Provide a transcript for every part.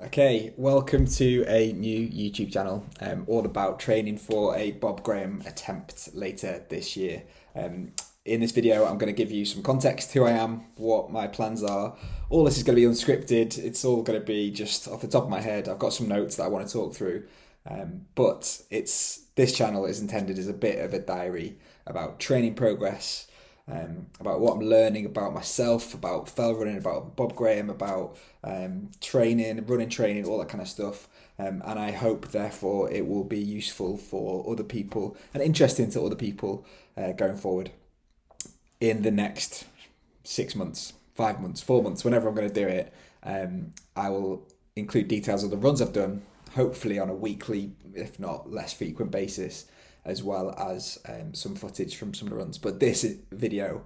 Okay, welcome to a new YouTube channel, all about training for a Bob Graham attempt later this year. In this video, I'm going to give you some context, who I am, what my plans are. All this is going to be unscripted. It's all going to be just off the top of my head. I've got some notes that I want to talk through, but this channel is intended as a bit of a diary about training progress, about what I'm learning about myself, about fell running, about Bob Graham, about training, running training, all that kind of stuff. And I hope, therefore, it will be useful for other people and interesting to other people going forward in the next 6 months, 5 months, 4 months, whenever I'm going to do it. I will include details of the runs I've done, hopefully on a weekly, if not less frequent basis, as well as some footage from some of the runs. But this video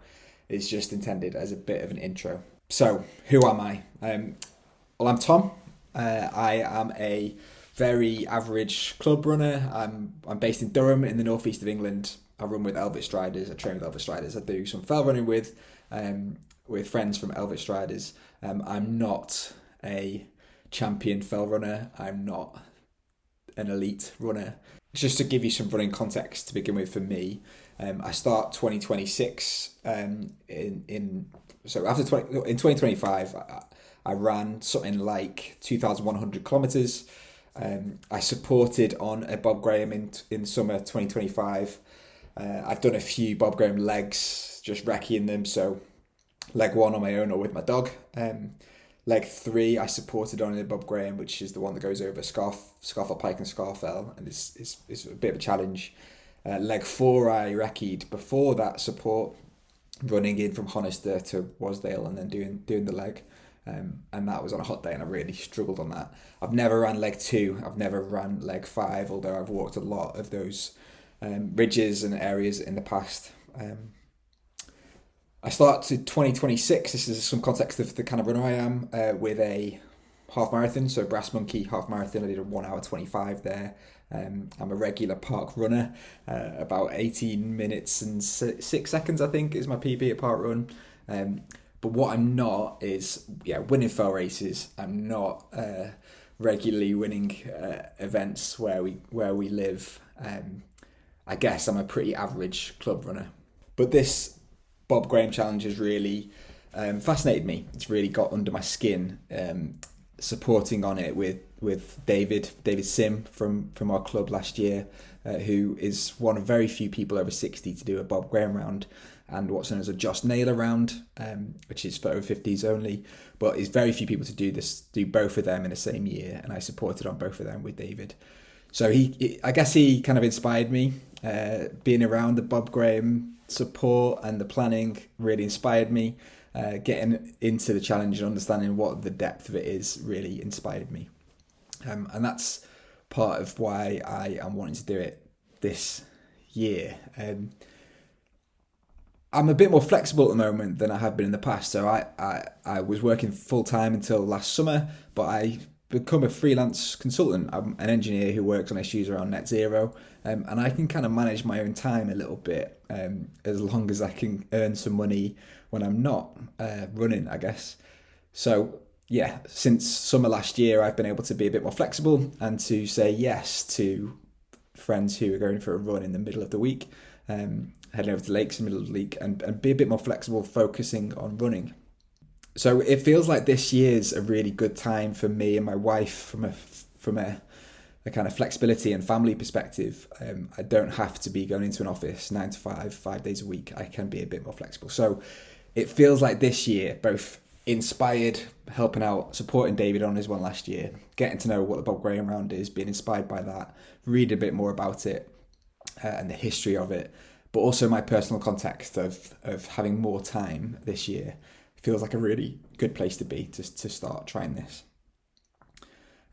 is just intended as a bit of an intro. So, who am I? Well, I'm Tom. I am a very average club runner. I'm based in Durham in the northeast of England. I run with Elvit Striders. I train with Elvit Striders. I do some fell running with friends from Elvit Striders. I'm not a champion fell runner. I'm not an elite runner. Just to give you some running context to begin with, for me, I start 2026 in 2025. I ran something like 2,100 kilometers. I supported on a Bob Graham in summer 2025. I've done a few Bob Graham legs, just recceing them. So leg one on my own or with my dog. Leg three, I supported on a Bob Graham, which is the one that goes over Scafell Pike and Scafell, and it's a bit of a challenge. Leg four, I recceed before that support, running in from Honister to Wasdale and then doing the leg. And that was on a hot day, and I really struggled on that. I've never ran leg two. I've never ran leg five, although I've walked a lot of those ridges and areas in the past. I start to 2026. This is some context of the kind of runner I am, with a half marathon. So Brass Monkey half marathon. I did a 1 hour 25 there. I'm a regular park runner. About 18 minutes and 6 seconds, I think, is my PB at park run. But what I'm not is winning fell races. I'm not regularly winning events where we live. I guess I'm a pretty average club runner. But this Bob Graham challenge has really fascinated me. It's really got under my skin. Supporting on it with David Sim from our club last year, who is one of very few people over 60 to do a Bob Graham round and what's known as a Joss Naylor round, which is for over 50s only. But it's very few people to do both of them in the same year, and I supported on both of them with David. So I guess he kind of inspired me. Being around the Bob Graham support and the planning really inspired me. Getting into the challenge and understanding what the depth of it is really inspired me. And that's part of why I am wanting to do it this year. I'm a bit more flexible at the moment than I have been in the past. So I was working full time until last summer, but I become a freelance consultant. I'm an engineer who works on issues around net zero, and I can kind of manage my own time a little bit, as long as I can earn some money when I'm not running, I guess. So yeah, since summer last year, I've been able to be a bit more flexible and to say yes to friends who are going for a run in the middle of the week, heading over to lakes in the middle of the week, and be a bit more flexible, focusing on running. So it feels like this year's a really good time for me and my wife from a kind of flexibility and family perspective. I don't have to be going into an office 9 to 5, 5 days a week. I can be a bit more flexible. So it feels like this year, both inspired, helping out, supporting David on his one last year, getting to know what the Bob Graham round is, being inspired by that, read a bit more about it and the history of it, but also my personal context of having more time this year. Feels like a really good place to be to start trying this.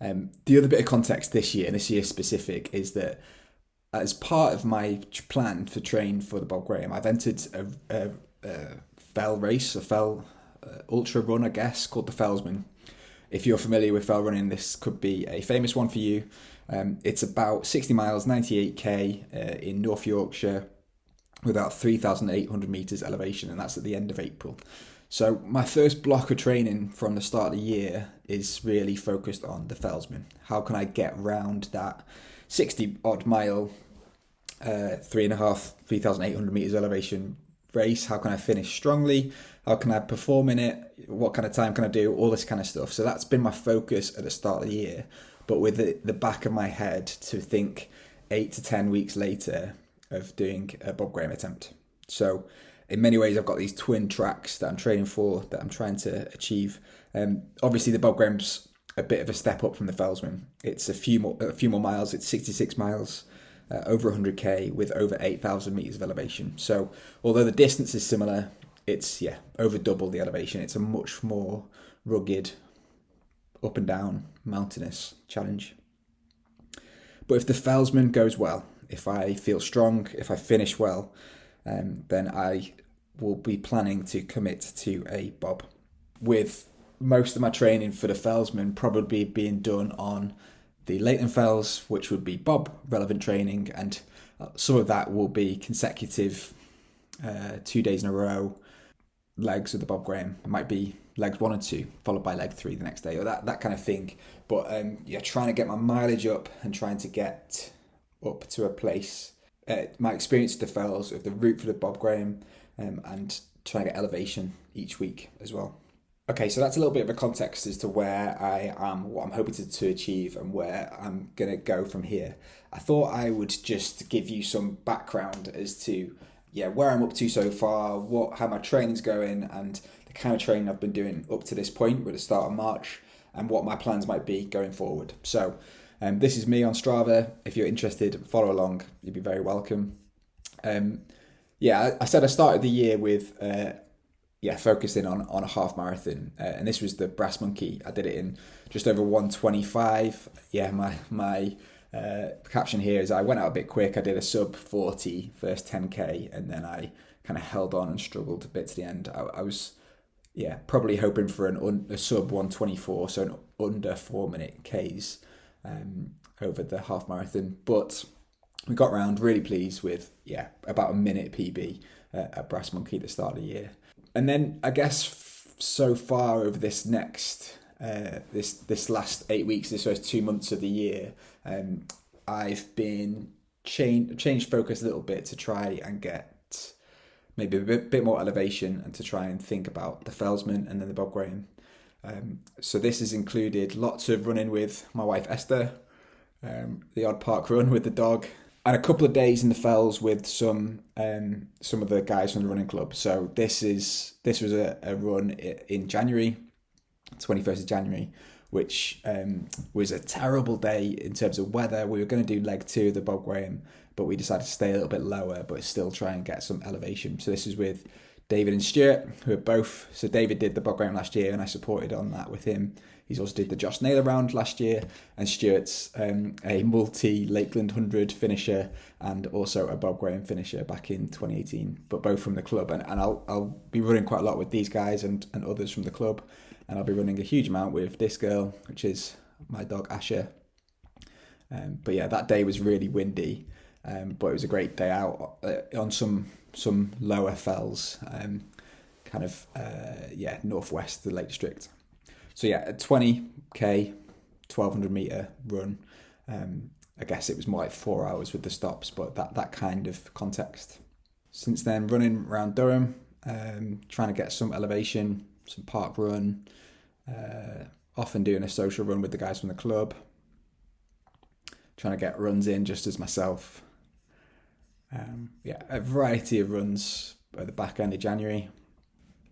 The other bit of context this year, and this year specific, is that as part of my plan for train for the Bob Graham, I've entered a fell race, a fell ultra run, I guess, called the Fellsman. If you're familiar with fell running, this could be a famous one for you. It's about 60 miles, 98k in North Yorkshire, with about 3,800 metres elevation, and that's at the end of April. So my first block of training from the start of the year is really focused on the Felsman. How can I get round that 60 odd mile, 3,800 meters elevation race? How can I finish strongly? How can I perform in it? What kind of time can I do? All this kind of stuff. So that's been my focus at the start of the year. But with the back of my head to think 8 to 10 weeks later of doing a Bob Graham attempt. So in many ways, I've got these twin tracks that I'm training for, that I'm trying to achieve. Obviously, the Bob Graham's a bit of a step up from the Felsman. It's a few more miles. It's 66 miles, over 100k with over 8,000 meters of elevation. So although the distance is similar, it's over double the elevation. It's a much more rugged, up and down, mountainous challenge. But if the Felsman goes well, if I feel strong, if I finish well, then I will be planning to commit to a Bob, with most of my training for the Felsman probably being done on the Lakeland Fells, which would be Bob relevant training, and some of that will be consecutive 2 days in a row legs of the Bob Graham. It might be legs 1 and 2 followed by leg 3 the next day, or that kind of thing. But trying to get my mileage up and trying to get up to a place, my experience of the Fells, of the route for the Bob Graham, and trying to get elevation each week as well. Okay, so that's a little bit of a context as to where I am, what I'm hoping to achieve, and where I'm going to go from here. I thought I would just give you some background as to where I'm up to so far, how my training's going, and the kind of training I've been doing up to this point with the start of March, and what my plans might be going forward. So this is me on Strava. If you're interested, follow along. You'd be very welcome. I said I started the year with focusing on a half marathon, and this was the Brass Monkey. I did it in just over 1:25. My caption here is I went out a bit quick. I did a sub 40 first 10k, and then I kind of held on and struggled a bit to the end. I was probably hoping for a sub 1:24, so an under 4-minute Ks over the half marathon, but we got round. Really pleased with about a minute PB at Brass Monkey at the start of the year. And then I guess so far over this next this last 8 weeks, this first 2 months of the year, I've been changed focus a little bit to try and get maybe a bit more elevation, and to try and think about the Felsman and then the Bob Graham. So this has included lots of running with my wife Esther, the odd park run with the dog, and a couple of days in the Fells with some of the guys from the running club. So this was a run in January, 21st of January, which was a terrible day in terms of weather. We were going to do leg 2 of the Bob Graham, but we decided to stay a little bit lower, but still try and get some elevation. So this is with David and Stuart, who are both. So David did the Bob Graham last year, and I supported on that with him. He's also did the Josh Naylor round last year, and Stuart's a multi-Lakeland 100 finisher and also a Bob Graham finisher back in 2018, but both from the club. And I'll be running quite a lot with these guys and others from the club, and I'll be running a huge amount with this girl, which is my dog Asher. But that day was really windy, but it was a great day out on some lower fells, northwest of the Lake District. So a 20k, 1200 meter run. I guess it was more like 4 hours with the stops, but that kind of context. Since then, running around Durham, trying to get some elevation, some park run, often doing a social run with the guys from the club, trying to get runs in just as myself. A variety of runs at the back end of January.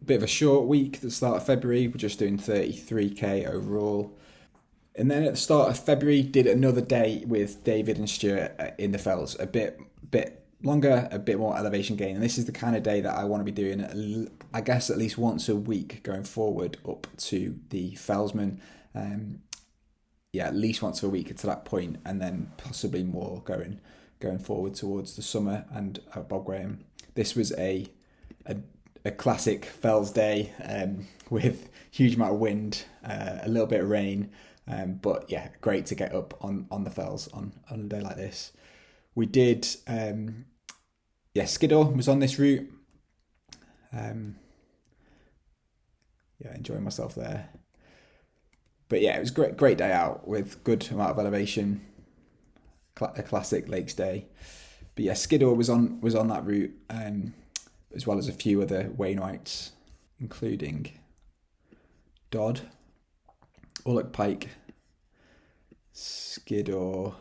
A bit of a short week at the start of February. We're just doing 33k overall. And then at the start of February, did another day with David and Stuart in the Fells. A bit longer, a bit more elevation gain. And this is the kind of day that I want to be doing, I guess, at least once a week going forward up to the Felsman. At least once a week to that point, and then possibly more going forward towards the summer and Bob Graham. This was a classic Fells day, with huge amount of wind, a little bit of rain, but great to get up on the Fells on a day like this. We did Skiddaw was on this route, enjoying myself there. But yeah, it was great day out with good amount of elevation, a classic lakes day. But yeah, Skiddaw was on that route, as well as a few other Wainwrights, including Dodd, Ulloch Pike, Skiddaw,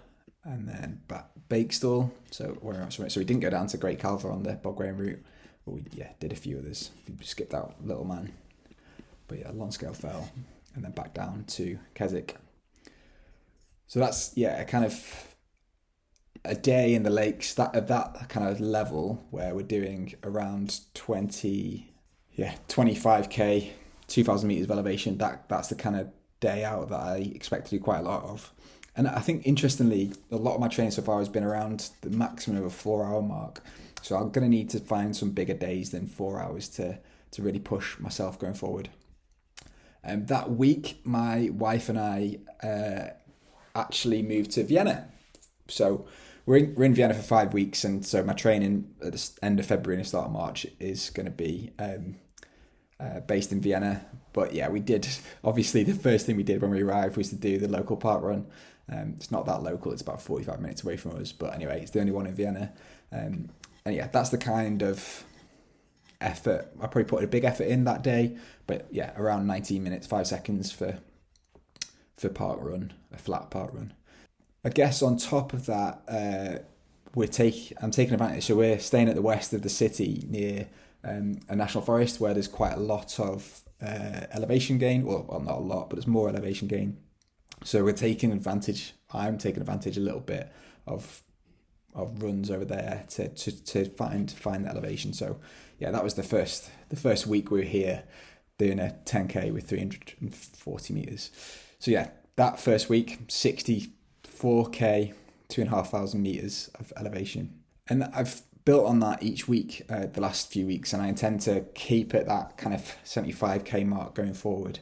and then Bakestall. So we didn't go down to Great Calver on the Bob Graham route, but we did a few others. We skipped out Little Man, but yeah, Lonscale Fell, and then back down to Keswick. So that's a kind of a day in the lakes that kind of level where we're doing around 25k, 2,000 meters of elevation. That's the kind of day out that I expect to do quite a lot of. And I think, interestingly, a lot of my training so far has been around the maximum of a 4-hour mark. So I'm going to need to find some bigger days than 4 hours to really push myself going forward. That week, my wife and I actually moved to Vienna. So we're in Vienna for 5 weeks, and so my training at the end of February and the start of March is going to be based in Vienna. But yeah, we did, obviously the first thing we did when we arrived was to do the local park run. It's not that local, it's about 45 minutes away from us, but anyway, it's the only one in Vienna. And yeah, that's the kind of effort. I probably put a big effort in that day, but yeah, around 19 minutes, 5 seconds for park run, a flat park run. I guess on top of that, I'm taking advantage. So we're staying at the west of the city near a national forest where there's quite a lot of elevation gain. Well, not a lot, but there's more elevation gain. So we're taking advantage. I'm taking advantage a little bit of runs over there to find the elevation. So yeah, that was the first week we were here doing a 10k with 340 meters. So yeah, that first week, 64k, 2,500 meters of elevation, and I've built on that each week the last few weeks, and I intend to keep at that kind of 75k mark going forward.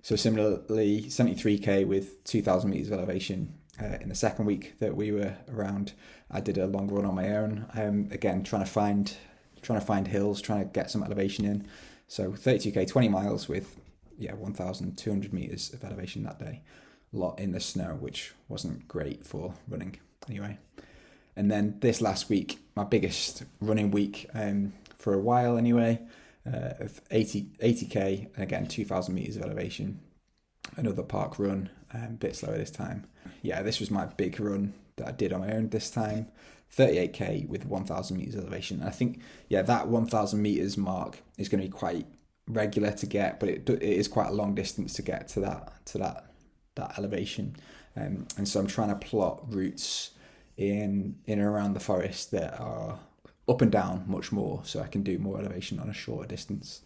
So similarly, 73k with 2,000 meters of elevation. In the second week that we were around, I did a long run on my own. Again, trying to find hills, trying to get some elevation in. So 32k, 20 miles with 1,200 meters of elevation that day. A lot in the snow, which wasn't great for running anyway. And then this last week, my biggest running week for a while anyway, of 80k, and again 2,000 meters of elevation. Another park run, a bit slower this time. Yeah, this was my big run that I did on my own this time. 38k with 1,000 meters of elevation. And I think that 1,000 meters mark is going to be quite regular to get, but it is quite a long distance to get to that elevation. And so I'm trying to plot routes in and around the forest that are up and down much more, so I can do more elevation on a shorter distance.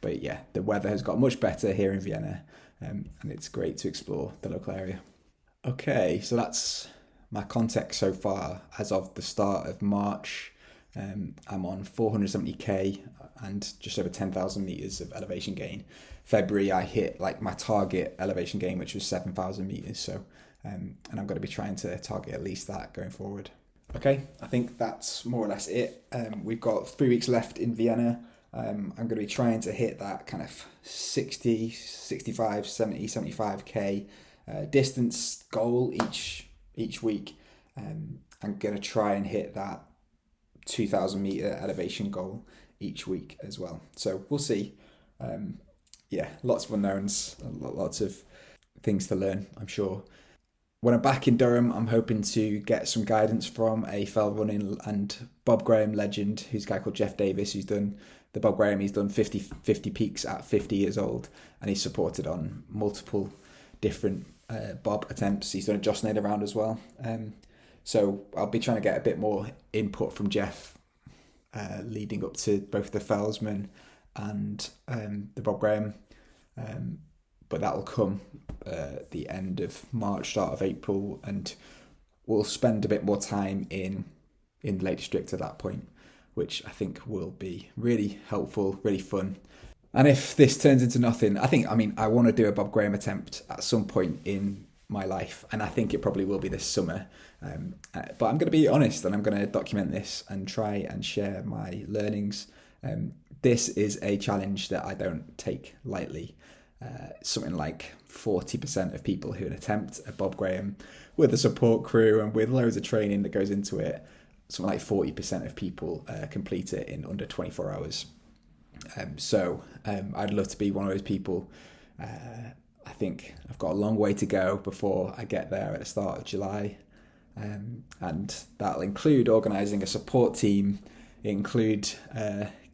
But yeah, the weather has got much better here in Vienna, and it's great to explore the local area. Okay, so that's my context so far. As of the start of March, I'm on 470k and just over 10,000 meters of elevation gain. February, I hit like my target elevation gain, which was 7,000 meters. So, and I'm going to be trying to target at least that going forward. Okay, I think that's more or less it. We've got 3 weeks left in Vienna. I'm going to be trying to hit that kind of 60, 65, 70, 75k distance goal each week. I'm going to try and hit that 2,000 meter elevation goal each week as well. So we'll see. Lots of unknowns, lots of things to learn, I'm sure. When I'm back in Durham, I'm hoping to get some guidance from a fell running and Bob Graham legend, who's a guy called Jeff Davis, who's done the Bob Graham. He's done 50 peaks at 50 years old, and he's supported on multiple different Bob attempts. He's done a Joss Naylor round as well. So I'll be trying to get a bit more input from Jeff leading up to both the Fellsman and the Bob Graham. But that'll come the end of March, start of April, and we'll spend a bit more time in the Lake District at that point, which I think will be really helpful, really fun. And if this turns into nothing, I want to do a Bob Graham attempt at some point in my life, and I think it probably will be this summer. But I'm going to be honest, and I'm going to document this and try and share my learnings. This is a challenge that I don't take lightly. something like 40% of people who attempt a Bob Graham with a support crew and with loads of training that goes into it, something like 40% of people complete it in under 24 hours. So I'd love to be one of those people. I think I've got a long way to go before I get there at the start of July. And that'll include organising a support team, include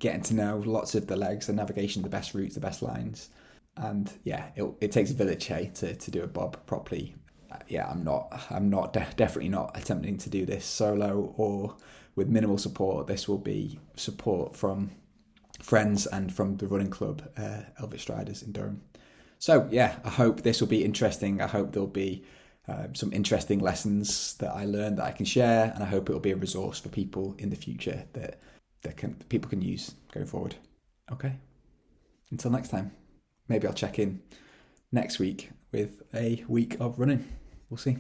getting to know lots of the legs, the navigation, the best routes, the best lines. And yeah, it takes a village, hey, to do a Bob properly. Definitely not attempting to do this solo or with minimal support. This will be support from friends and from the running club, Elvis Striders in Durham. So yeah, I hope this will be interesting. I hope there'll be some interesting lessons that I learned that I can share, and I hope it will be a resource for people in the future that people can use going forward. Okay, until next time, maybe I'll check in next week with a week of running. We'll see.